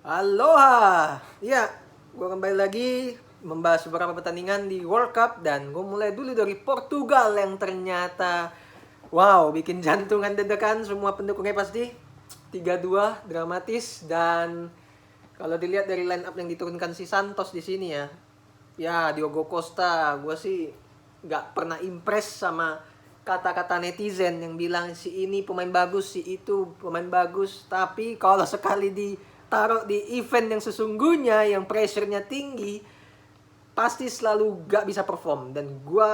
Aloha. Ya, gue kembali lagi membahas beberapa pertandingan di World Cup dan gue mulai dulu dari Portugal yang ternyata wow, bikin jantungan deg-degan semua pendukungnya pasti 3-2 dramatis. Dan kalau dilihat dari line up yang diturunkan si Santos di sini ya. Ya, Diogo Costa, gue sih nggak pernah impress sama kata-kata netizen yang bilang si ini pemain bagus, si itu pemain bagus. Tapi kalau sekali ditaruh di event yang sesungguhnya, yang pressure-nya tinggi, pasti selalu gak bisa perform. Dan gue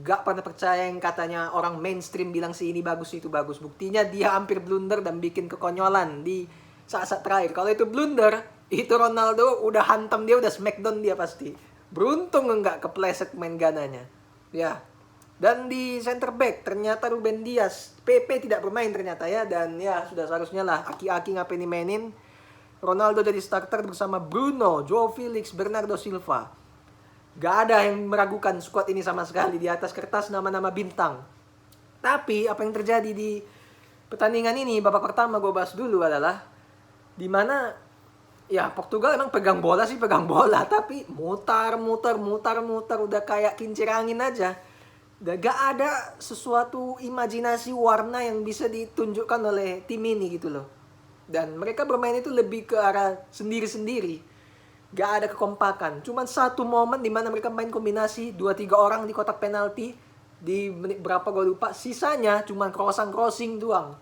gak pernah percaya yang katanya orang mainstream bilang si ini bagus, si itu bagus. Buktinya dia hampir blunder dan bikin kekonyolan di saat-saat terakhir. Kalau itu blunder, itu Ronaldo udah hantam dia, udah smackdown dia pasti. Beruntung enggak kepleset main gananya. Ya. Dan di center back ternyata Ruben Dias, PP tidak bermain ternyata ya. Dan ya sudah seharusnya lah aki-aki ngapain dimainin. Ronaldo jadi starter bersama Bruno, Joao Felix, Bernardo Silva. Gak ada yang meragukan squad ini sama sekali. Di atas kertas nama-nama bintang. Tapi apa yang terjadi di pertandingan ini, babak pertama gue bahas dulu adalah dimana ya Portugal emang pegang bola, tapi mutar udah kayak kincir angin aja. Gak ada sesuatu imajinasi warna yang bisa ditunjukkan oleh tim ini gitu loh. Dan mereka bermain itu lebih ke arah sendiri-sendiri. Gak ada kekompakan. Cuman satu momen dimana mereka main kombinasi 2-3 orang di kotak penalti. Di menit berapa gue lupa. Sisanya cuman crossing doang.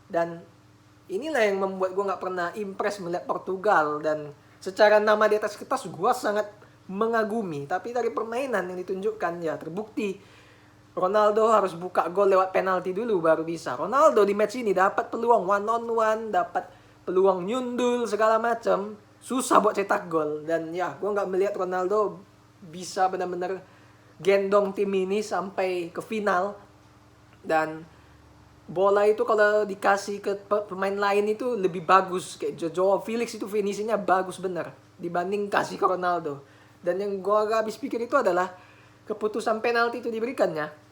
Dan inilah yang membuat gue gak pernah impress melihat Portugal. Dan secara nama di atas kertas gue sangat mengagumi. Tapi dari permainan yang ditunjukkan ya terbukti Ronaldo harus buka gol lewat penalti dulu baru bisa. Ronaldo di match ini dapat peluang one on one, dapat peluang nyundul segala macam, susah buat cetak gol. Dan ya, gue nggak melihat Ronaldo bisa benar-benar gendong tim ini sampai ke final. Dan bola itu kalau dikasih ke pemain lain itu lebih bagus. Kayak Joao Felix itu finishingnya bagus bener dibanding kasih ke Ronaldo. Dan yang gue agak habis pikir itu adalah keputusan penalti itu diberikannya.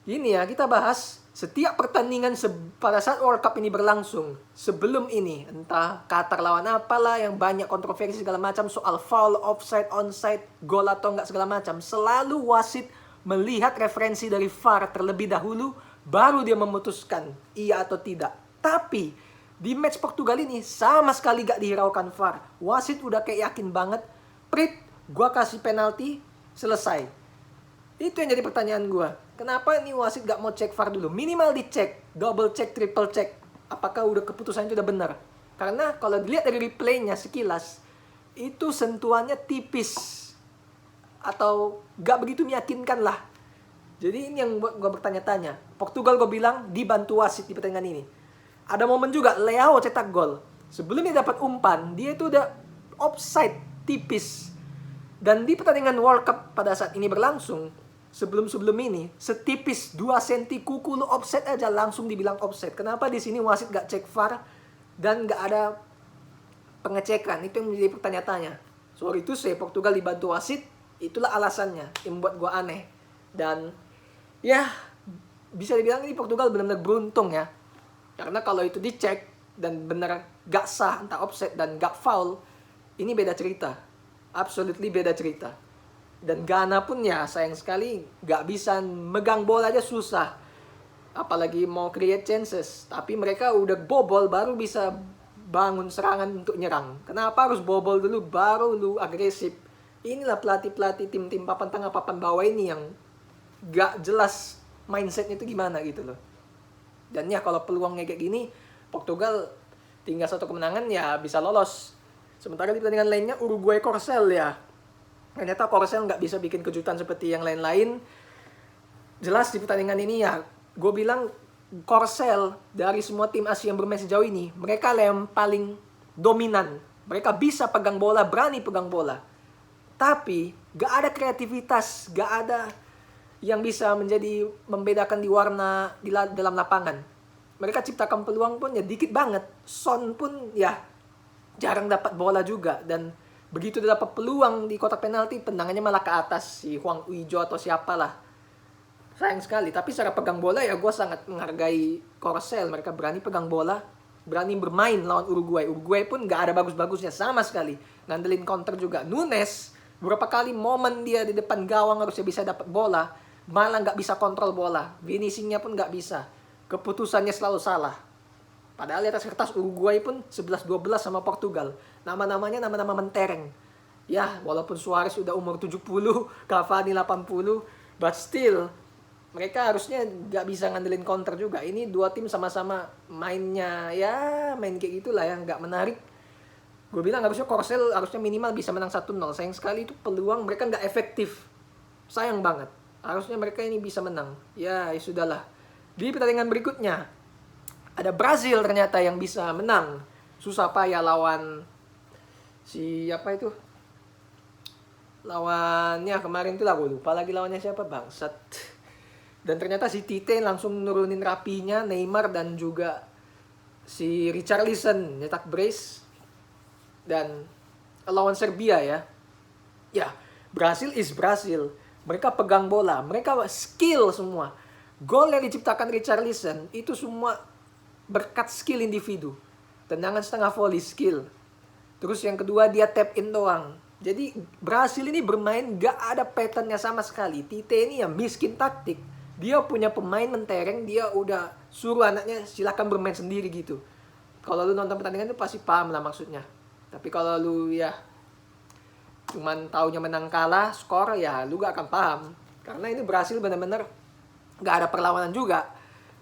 Ini ya, kita bahas setiap pertandingan pada saat World Cup ini berlangsung. Sebelum ini, entah Qatar lawan apalah yang banyak kontroversi segala macam soal foul, offside, onside, gol atau enggak segala macam. Selalu wasit melihat referensi dari VAR terlebih dahulu, baru dia memutuskan iya atau tidak. Tapi di match Portugal ini sama sekali gak dihiraukan VAR. Wasit udah kayak yakin banget, Prit, gua kasih penalti, selesai. Itu yang jadi pertanyaan gue. Kenapa ini wasit gak mau cek VAR dulu? Minimal dicek, double check, triple check. Apakah udah keputusan itu udah benar? Karena kalau dilihat dari replaynya sekilas, itu sentuhannya tipis. Atau gak begitu meyakinkan lah. Jadi ini yang gue bertanya-tanya. Portugal gue bilang dibantu wasit di pertandingan ini. Ada momen juga Leao cetak gol. Sebelum dia dapat umpan, dia itu udah offside tipis. Dan di pertandingan World Cup pada saat ini berlangsung, sebelum ini, setipis 2 cm kuku lu offset aja langsung dibilang offset. Kenapa di sini wasit gak cek VAR dan gak ada pengecekan? Itu yang menjadi pertanyaan-tanya. Sorry itu Portugal dibantu wasit, itulah alasannya yang membuat gue aneh. Dan ya bisa dibilang ini Portugal benar-benar beruntung ya. Karena kalau itu dicek dan benar gak sah, entah offset dan gak foul, ini beda cerita. Absolutely beda cerita. Dan Ghana pun ya sayang sekali gak bisa megang bola aja susah. Apalagi mau create chances. Tapi mereka udah bobol baru bisa bangun serangan untuk nyerang. Kenapa harus bobol dulu baru lu agresif? Inilah pelatih-pelatih tim-tim papan tengah papan bawah ini yang gak jelas mindsetnya itu gimana gitu loh. Dan ya kalau peluangnya kayak gini, Portugal tinggal 1 kemenangan ya bisa lolos. Sementara di pertandingan lainnya Uruguay Korsel ya. Ternyata Korsel nggak bisa bikin kejutan seperti yang lain-lain. Jelas di pertandingan ini ya, gue bilang Korsel dari semua tim Asia yang bermain sejauh ini, mereka yang paling dominan. Mereka bisa pegang bola, berani pegang bola. Tapi gak ada kreativitas, gak ada yang bisa menjadi membedakan di warna di dalam lapangan. Mereka ciptakan peluang pun ya dikit banget. Son pun ya jarang dapat bola juga. Dan begitu dia dapat peluang di kotak penalti, tendangannya malah ke atas si Hwang Ui-jo atau siapalah. Sayang sekali. Tapi secara pegang bola ya gue sangat menghargai Korsel. Mereka berani pegang bola berani bermain lawan Uruguay. Uruguay pun nggak ada bagus-bagusnya sama sekali. Ngandelin counter juga. Nunes, beberapa kali momen dia di depan gawang harusnya bisa dapat bola, malah nggak bisa kontrol bola. Finishingnya pun nggak bisa. Keputusannya selalu salah. Padahal di atas kertas Uruguay pun 11-12 sama Portugal. Nama-namanya nama-nama mentereng. Ya, walaupun Suarez udah umur 70, Cavani 80, but still mereka harusnya nggak bisa ngandelin counter juga. Ini dua tim sama-sama mainnya ya main kayak gitulah ya, nggak menarik. Gue bilang harusnya Korsel harusnya minimal bisa menang 1-0. Sayang sekali itu peluang mereka nggak efektif. Sayang banget. Harusnya mereka ini bisa menang. Ya sudahlah. Di pertandingan berikutnya ada Brazil ternyata yang bisa menang. Susah payah lawan siapa itu? Lawannya kemarin tuh lah, gue lupa lagi lawannya siapa, bangsat. Dan ternyata si Tite langsung nurunin rapinya Neymar dan juga si Richarlison nyetak brace. Dan lawan Serbia ya. Ya, Brazil is Brazil. Mereka pegang bola, mereka skill semua. Gol yang diciptakan Richarlison itu semua berkat skill individu. Tendangan setengah volley skill. Terus yang kedua dia tap in doang. Jadi Brasil ini bermain gak ada patternnya sama sekali. Tite ini yang miskin taktik. Dia punya pemain mentereng, dia udah suruh anaknya silakan bermain sendiri gitu. Kalau lu nonton pertandingan itu pasti paham lah maksudnya. Tapi kalau lu ya cuman taunya menang kalah, skor ya lu gak akan paham. Karena ini Brasil benar-benar gak ada perlawanan juga.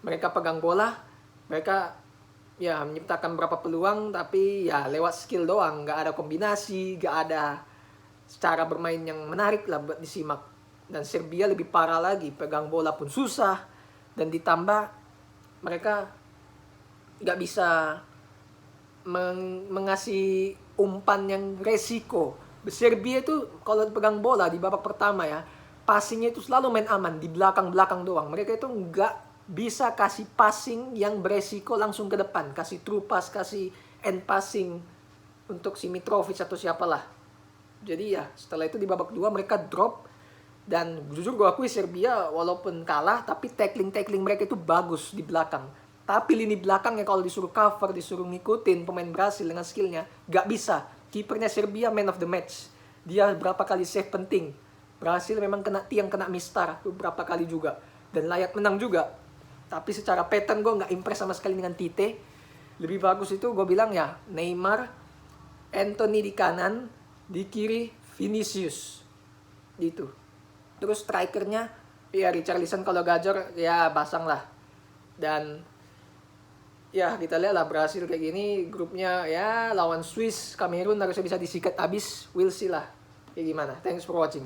Mereka pegang bola, mereka ya menciptakan beberapa peluang tapi ya lewat skill doang, gak ada kombinasi, gak ada cara bermain yang menarik lah buat disimak. Dan Serbia lebih parah lagi, pegang bola pun susah dan ditambah mereka gak bisa mengasih umpan yang resiko. Serbia itu kalau pegang bola di babak pertama ya, passingnya itu selalu main aman di belakang-belakang doang. Mereka itu nggak bisa kasih passing yang beresiko langsung ke depan, kasih true pass, kasih end passing untuk si Mitrovic atau siapalah. Jadi ya setelah itu di babak kedua mereka drop. Dan jujur gue akui Serbia walaupun kalah tapi tackling mereka itu bagus di belakang. Tapi lini belakangnya kalau disuruh cover, disuruh ngikutin pemain Brasil dengan skillnya, gak bisa. Kipernya Serbia man of the match. Dia berapa kali save penting. Brasil memang kena tiang, kena mistar beberapa kali juga. Dan layak menang juga. Tapi secara pattern gue gak impress sama sekali dengan Tite. Lebih bagus itu gue bilang ya Neymar, Anthony di kanan, di kiri Vinicius. Gitu. Terus strikernya ya Richarlison kalau gacor ya basang lah. Dan ya kita lihat lah Brasil kayak gini grupnya ya lawan Swiss, Kamerun harusnya bisa disikat habis. We'll see lah kayak gimana. Thanks for watching.